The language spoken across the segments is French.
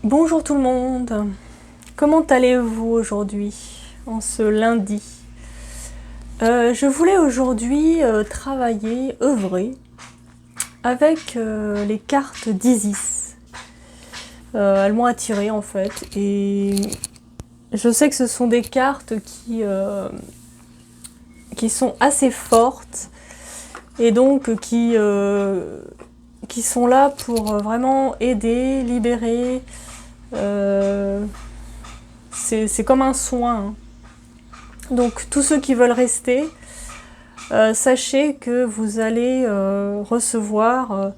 Bonjour tout le monde, comment allez-vous aujourd'hui, en ce lundi? Je voulais aujourd'hui travailler, œuvrer avec les cartes d'Isis. Elles m'ont attirée en fait, et je sais que ce sont des cartes qui sont assez fortes, et donc qui sont là pour vraiment aider, libérer. C'est comme un soin, hein. Donc tous ceux qui veulent rester, sachez que vous allez recevoir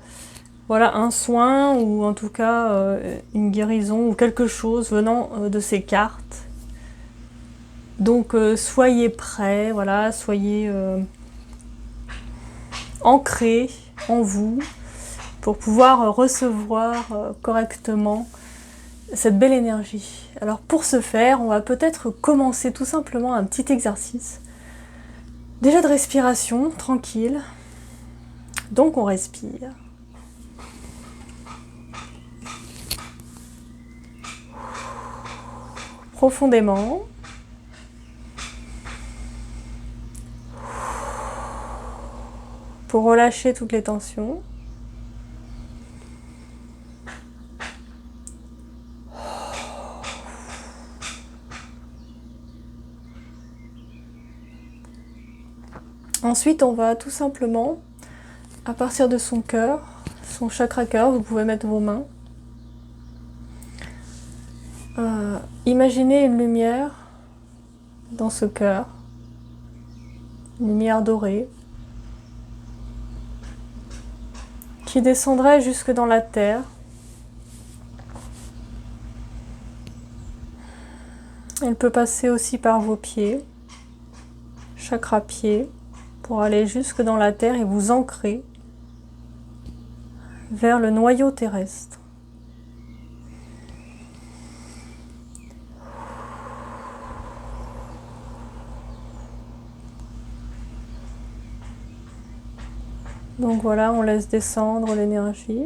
voilà, un soin ou en tout cas une guérison ou quelque chose venant de ces cartes. Donc soyez prêts, voilà, soyez ancrés en vous pour pouvoir recevoir correctement cette belle énergie. Alors pour ce faire, on va peut-être commencer tout simplement un petit exercice. Déjà de respiration, tranquille. Donc on respire. Profondément. Pour relâcher toutes les tensions. Ensuite, on va tout simplement, à partir de son cœur, son chakra cœur, vous pouvez mettre vos mains, imaginez une lumière dans ce cœur, une lumière dorée, qui descendrait jusque dans la terre. Elle peut passer aussi par vos pieds, chakra pied, pour aller jusque dans la terre et vous ancrer vers le noyau terrestre. Donc voilà, on laisse descendre l'énergie.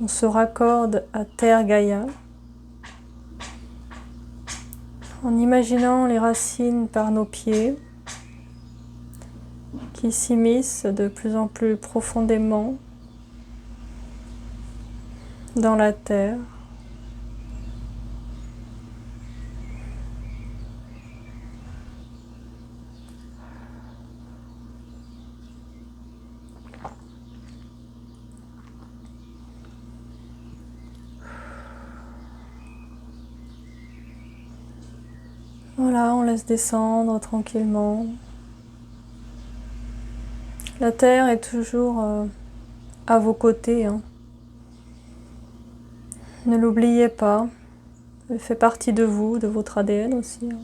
On se raccorde à Terre Gaïa en imaginant les racines par nos pieds qui s'immiscent de plus en plus profondément dans la terre. Voilà, on laisse descendre tranquillement. La terre est toujours à vos côtés, hein. Ne l'oubliez pas, elle fait partie de vous, de votre ADN aussi, hein.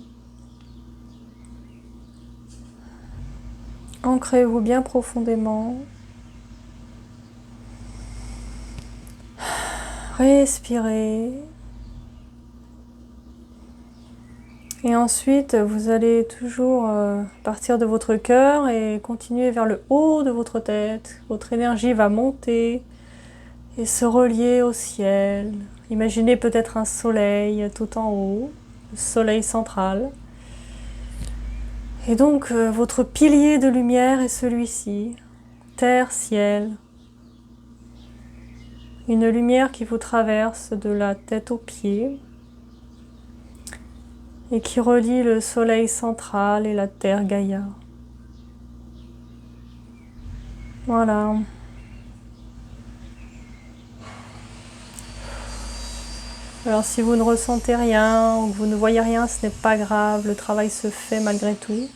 Ancrez-vous bien profondément. Respirez. Et ensuite, vous allez toujours partir de votre cœur et continuer vers le haut de votre tête. Votre énergie va monter et se relier au ciel. Imaginez peut-être un soleil tout en haut, le soleil central. Et donc, votre pilier de lumière est celui-ci, terre, ciel. Une lumière qui vous traverse de la tête aux pieds et qui relie le soleil central et la terre Gaïa. Voilà. Alors si vous ne ressentez rien ou que vous ne voyez rien, ce n'est pas grave, le travail se fait malgré tout.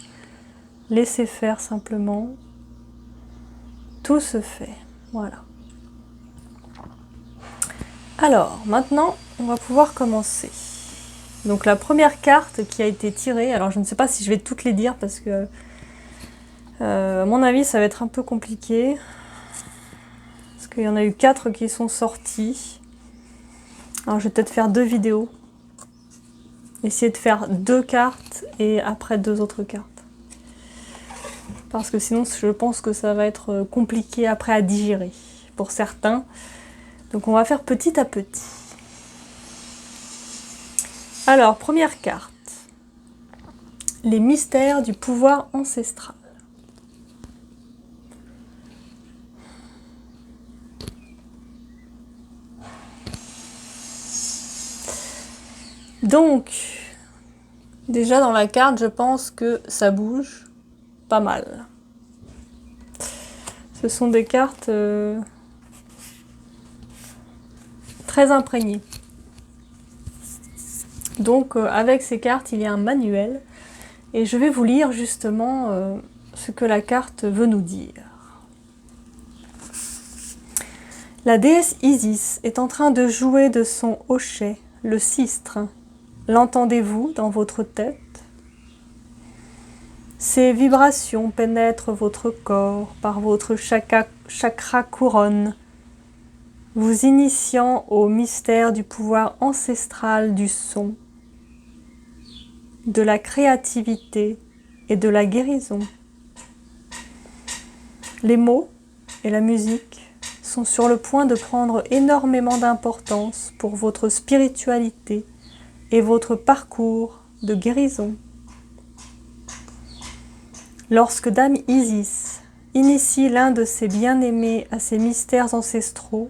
Laissez faire simplement. Tout se fait. Voilà. Alors, maintenant, on va pouvoir commencer. Donc la première carte qui a été tirée, alors je ne sais pas si je vais toutes les dire parce que à mon avis ça va être un peu compliqué. Parce qu'il y en a eu 4 qui sont sortis. Alors je vais peut-être faire 2 vidéos. Essayer de faire 2 cartes et après 2 autres cartes. Parce que sinon je pense que ça va être compliqué après à digérer pour certains. Donc on va faire petit à petit. Alors, première carte. Les mystères du pouvoir ancestral. Donc, déjà dans la carte, je pense que ça bouge pas mal. Ce sont des cartes très imprégnées. Donc, avec ces cartes, il y a un manuel. Et je vais vous lire justement ce que la carte veut nous dire. La déesse Isis est en train de jouer de son hochet, le sistre. L'entendez-vous dans votre tête? Ces vibrations pénètrent votre corps par votre chakra couronne, vous initiant au mystère du pouvoir ancestral du son, de la créativité et de la guérison. Les mots et la musique sont sur le point de prendre énormément d'importance pour votre spiritualité et votre parcours de guérison. Lorsque Dame Isis initie l'un de ses bien-aimés à ces mystères ancestraux,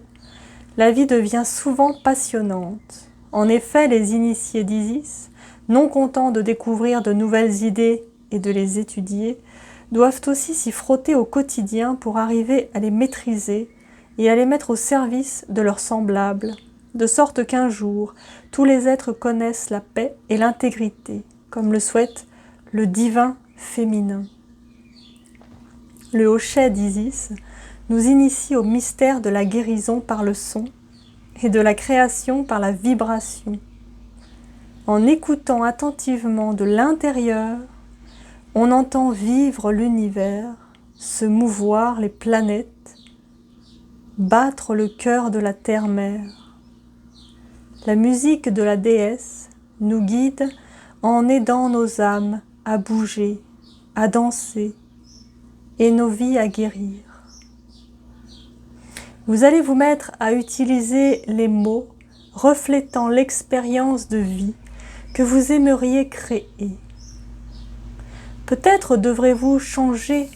la vie devient souvent passionnante. En effet, les initiés d'Isis, non contents de découvrir de nouvelles idées et de les étudier, doivent aussi s'y frotter au quotidien pour arriver à les maîtriser et à les mettre au service de leurs semblables, de sorte qu'un jour, tous les êtres connaissent la paix et l'intégrité, comme le souhaite le divin féminin. Le hochet d'Isis nous initie au mystère de la guérison par le son et de la création par la vibration. En écoutant attentivement de l'intérieur, on entend vivre l'univers, se mouvoir les planètes, battre le cœur de la terre-mère. La musique de la déesse nous guide en aidant nos âmes à bouger, à danser et nos vies à guérir. Vous allez vous mettre à utiliser les mots reflétant l'expérience de vie que vous aimeriez créer. Peut-être devrez-vous changer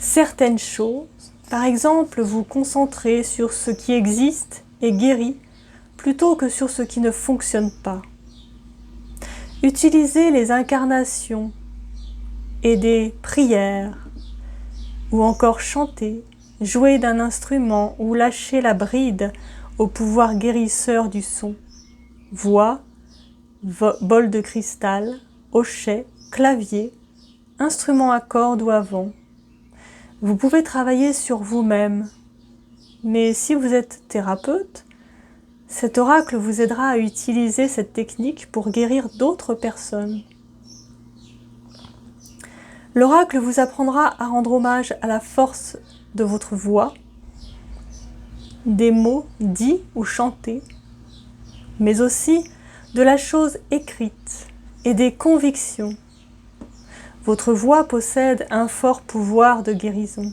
certaines choses, par exemple vous concentrer sur ce qui existe et guérit plutôt que sur ce qui ne fonctionne pas. Utilisez les incarnations et des prières, ou encore chanter, jouer d'un instrument ou lâcher la bride au pouvoir guérisseur du son. Voix, bol de cristal, hochet, clavier, instrument à cordes ou à vent. Vous pouvez travailler sur vous-même, mais si vous êtes thérapeute, cet oracle vous aidera à utiliser cette technique pour guérir d'autres personnes. L'oracle vous apprendra à rendre hommage à la force de votre voix, des mots dits ou chantés, mais aussi de la chose écrite et des convictions. Votre voix possède un fort pouvoir de guérison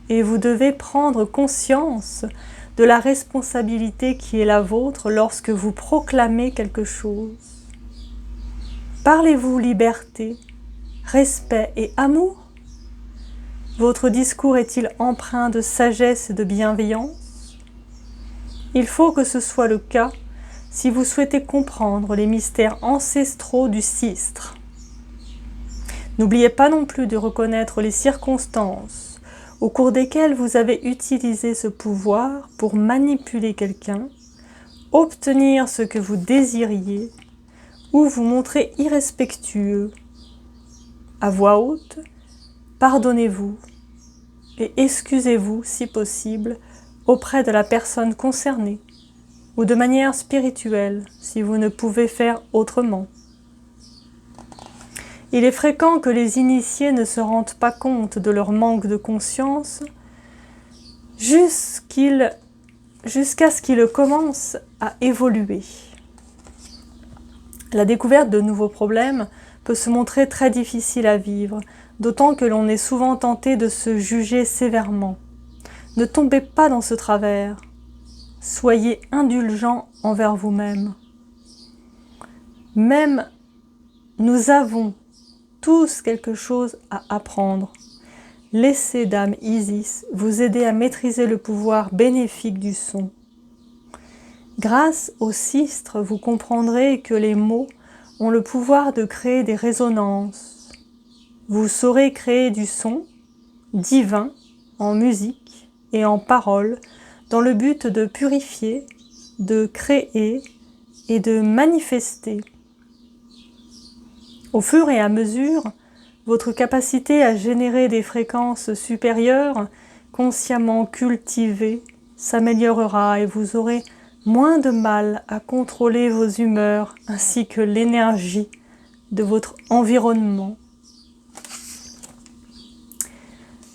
et vous devez prendre conscience de la responsabilité qui est la vôtre lorsque vous proclamez quelque chose. Parlez-vous liberté, respect et amour? Votre discours est-il empreint de sagesse et de bienveillance? Il faut que ce soit le cas si vous souhaitez comprendre les mystères ancestraux du sistre. N'oubliez pas non plus de reconnaître les circonstances au cours desquelles vous avez utilisé ce pouvoir pour manipuler quelqu'un, obtenir ce que vous désiriez ou vous montrer irrespectueux. À voix haute, pardonnez-vous et excusez-vous si possible auprès de la personne concernée ou de manière spirituelle si vous ne pouvez faire autrement. Il est fréquent que les initiés ne se rendent pas compte de leur manque de conscience jusqu'à ce qu'ils commencent à évoluer. La découverte de nouveaux problèmes peut se montrer très difficile à vivre, d'autant que l'on est souvent tenté de se juger sévèrement. Ne tombez pas dans ce travers. Soyez indulgent envers vous-même. Même nous avons tous quelque chose à apprendre. Laissez Dame Isis vous aider à maîtriser le pouvoir bénéfique du son. Grâce au sistre, vous comprendrez que les mots ont le pouvoir de créer des résonances. Vous saurez créer du son divin en musique et en parole dans le but de purifier, de créer et de manifester. Au fur et à mesure, votre capacité à générer des fréquences supérieures, consciemment cultivées, s'améliorera et vous aurez moins de mal à contrôler vos humeurs ainsi que l'énergie de votre environnement.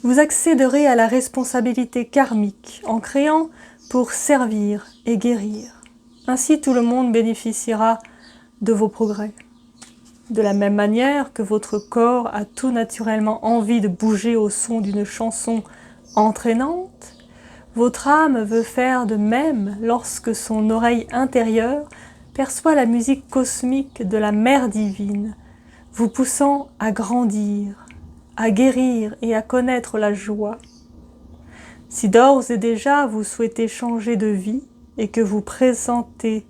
Vous accéderez à la responsabilité karmique en créant pour servir et guérir. Ainsi, tout le monde bénéficiera de vos progrès. De la même manière que votre corps a tout naturellement envie de bouger au son d'une chanson entraînante, votre âme veut faire de même lorsque son oreille intérieure perçoit la musique cosmique de la Mère divine, vous poussant à grandir, à guérir et à connaître la joie. Si d'ores et déjà vous souhaitez changer de vie et que vous présentez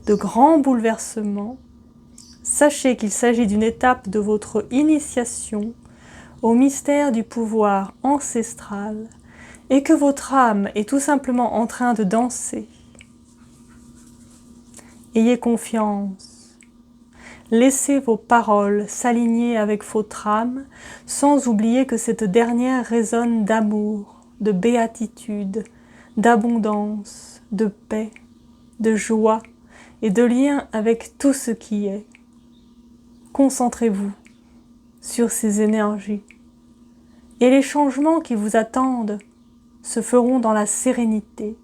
de grands bouleversements, sachez qu'il s'agit d'une étape de votre initiation au mystère du pouvoir ancestral et que votre âme est tout simplement en train de danser. Ayez confiance. Laissez vos paroles s'aligner avec votre âme sans oublier que cette dernière résonne d'amour, de béatitude, d'abondance, de paix, de joie et de lien avec tout ce qui est. Concentrez-vous sur ces énergies et les changements qui vous attendent se feront dans la sérénité.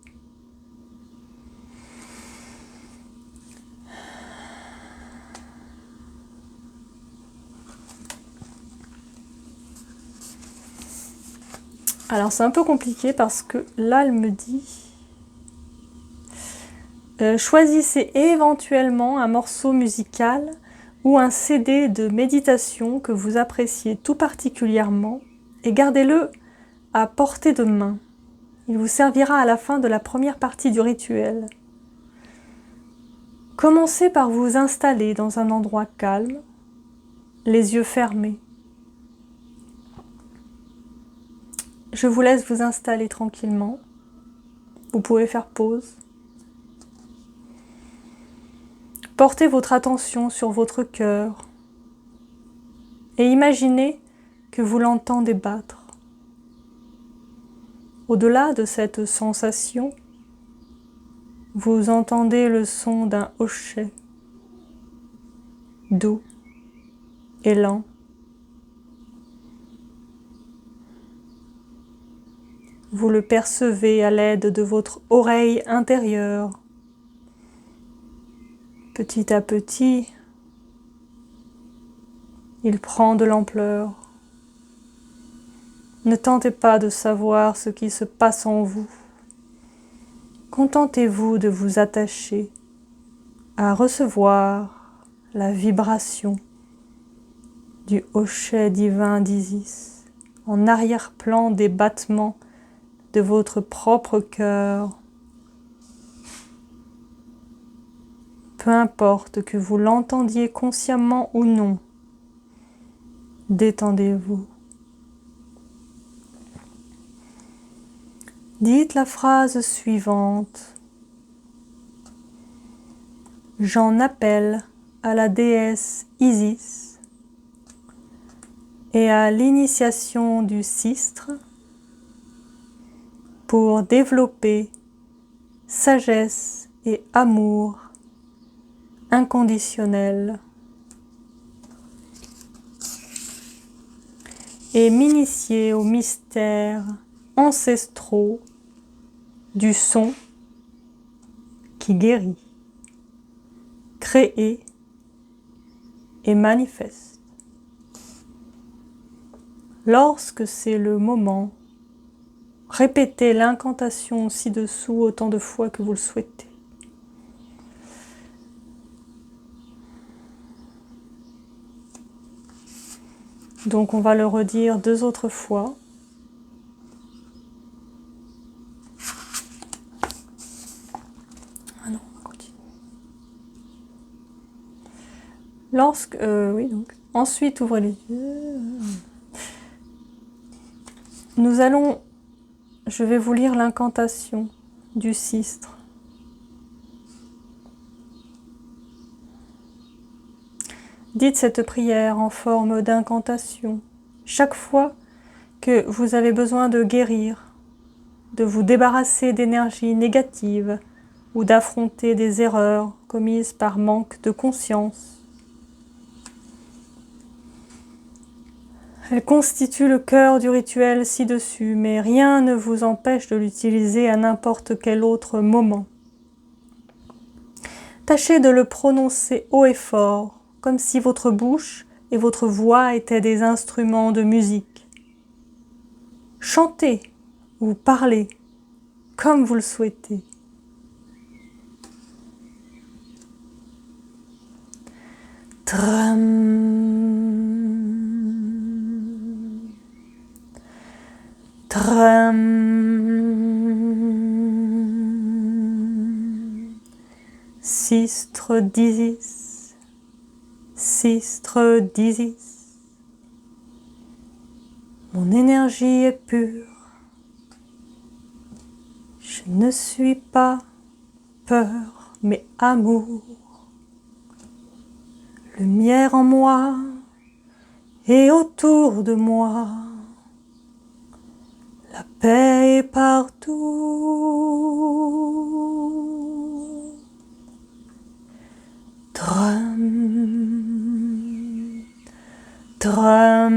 Alors c'est un peu compliqué parce que là elle me dit choisissez éventuellement un morceau musical ou un CD de méditation que vous appréciez tout particulièrement et gardez-le à portée de main. Il vous servira à la fin de la première partie du rituel. Commencez par vous installer dans un endroit calme, les yeux fermés. Je vous laisse vous installer tranquillement. Vous pouvez faire pause. Portez votre attention sur votre cœur et imaginez que vous l'entendez battre. Au-delà de cette sensation, vous entendez le son d'un hochet, doux et lent. Vous le percevez à l'aide de votre oreille intérieure. Petit à petit, il prend de l'ampleur. Ne tentez pas de savoir ce qui se passe en vous. Contentez-vous de vous attacher à recevoir la vibration du hochet divin d'Isis en arrière-plan des battements de votre propre cœur. Peu importe que vous l'entendiez consciemment ou non, détendez-vous. Dites la phrase suivante. J'en appelle à la déesse Isis et à l'initiation du sistre pour développer sagesse et amour inconditionnel et m'initier aux mystères ancestraux du son qui guérit, crée et manifeste. Lorsque c'est le moment, répétez l'incantation ci-dessous autant de fois que vous le souhaitez. Donc on va le redire 2 autres fois. Ah non, on continue. Oui, donc. Ensuite, ouvrez les yeux. Je vais vous lire l'incantation du sistre. Dites cette prière en forme d'incantation chaque fois que vous avez besoin de guérir, de vous débarrasser d'énergie négative ou d'affronter des erreurs commises par manque de conscience. Elle constitue le cœur du rituel ci-dessus, mais rien ne vous empêche de l'utiliser à n'importe quel autre moment. Tâchez de le prononcer haut et fort, comme si votre bouche et votre voix étaient des instruments de musique. Chantez ou parlez comme vous le souhaitez. Tram. Tram. Sistre d'Isis. Sistre d'Isis. Mon énergie est pure. Je ne suis pas peur, mais amour. Lumière en moi et autour de moi. La paix est partout. Tram, tram,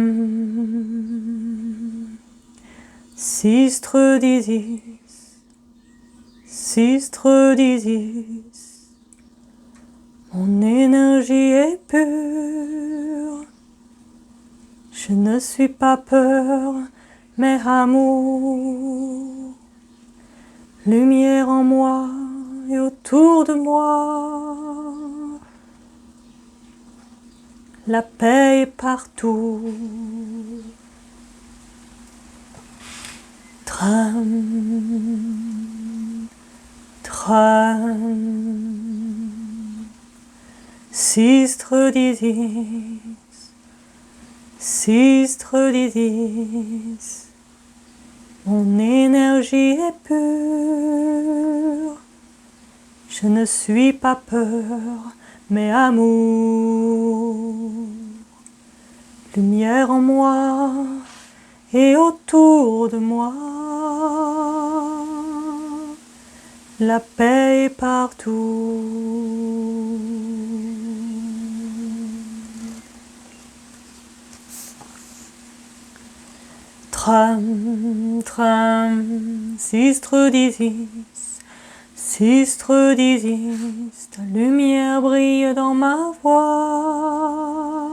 sistre d'Isis, sistre d'Isis, mon énergie est pure. Je ne suis pas peur, mais amour. Lumière en moi et autour de moi. La paix est partout. Tram, tram, sistre d'Isis, sistre d'Isis, mon énergie est pure. Je ne suis pas peur, mais amour. Lumière en moi et autour de moi. La paix est partout. Tram, tram, sistre d'Isis, sistre d'Isis, ta lumière brille dans ma voix.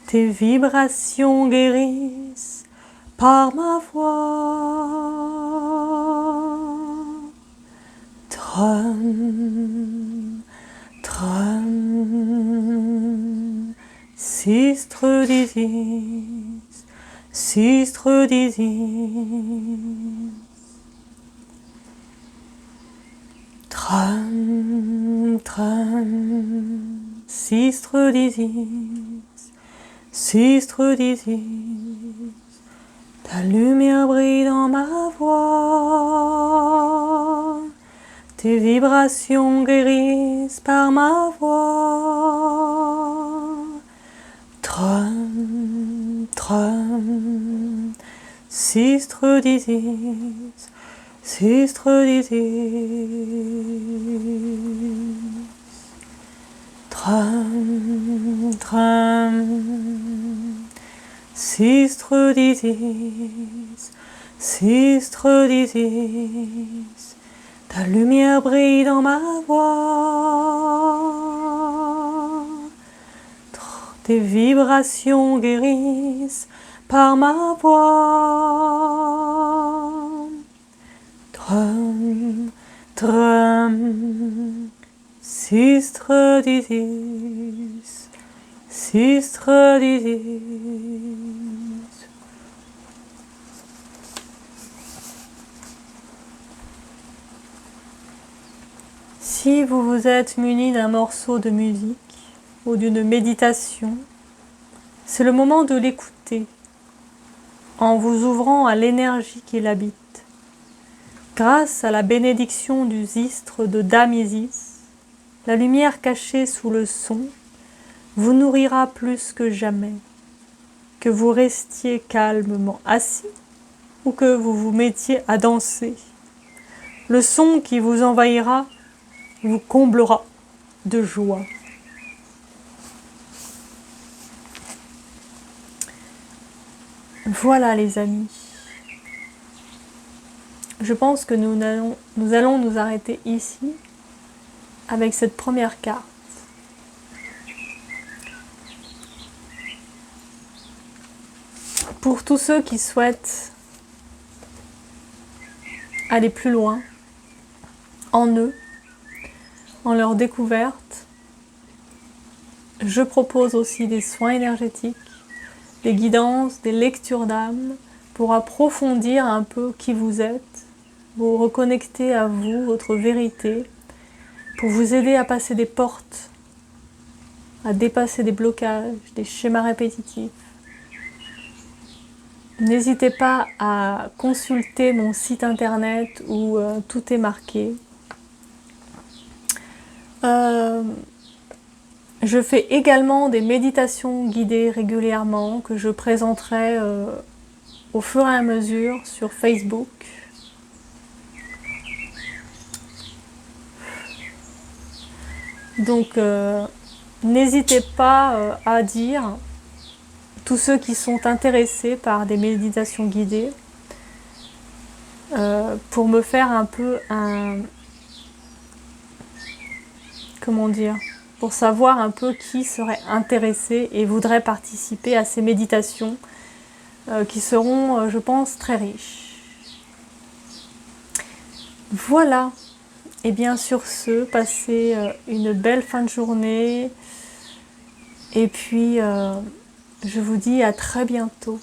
Tes vibrations guérissent par ma voix. Tram, tram, sistre d'Isis, sistre d'Isis. Tram, tram, sistre d'Isis, sistre d'Isis. Ta lumière brille dans ma voix. Tes vibrations guérissent par ma voix. Tram, tram, sistre d'Isis, sistre d'Isis. Tram, tram, sistre d'Isis, sistre d'Isis. Ta lumière brille dans ma voix. Tes vibrations guérissent par ma voix. Tram, tram, sistre d'Isis, Sistra dies. Si vous vous êtes muni d'un morceau de musique ou d'une méditation, c'est le moment de l'écouter en vous ouvrant à l'énergie qui l'habite. Grâce à la bénédiction du Sistre de Dame Isis, la lumière cachée sous le son vous nourrira plus que jamais, que vous restiez calmement assis ou que vous vous mettiez à danser. Le son qui vous envahira vous comblera de joie. Voilà les amis. Je pense que nous allons nous arrêter ici avec cette première carte. Pour tous ceux qui souhaitent aller plus loin en eux, en leur découverte, je propose aussi des soins énergétiques, des guidances, des lectures d'âme pour approfondir un peu qui vous êtes, vous reconnecter à vous, votre vérité, pour vous aider à passer des portes, à dépasser des blocages, des schémas répétitifs. N'hésitez pas à consulter mon site internet où tout est marqué. Je fais également des méditations guidées régulièrement que je présenterai au fur et à mesure sur Facebook. Donc n'hésitez pas à dire, tous ceux qui sont intéressés par des méditations guidées, pour me faire un peu un... Comment dire ? Pour savoir un peu qui serait intéressé et voudrait participer à ces méditations qui seront, je pense, très riches. Voilà. Et bien sur ce, passez une belle fin de journée. Et puis, je vous dis à très bientôt.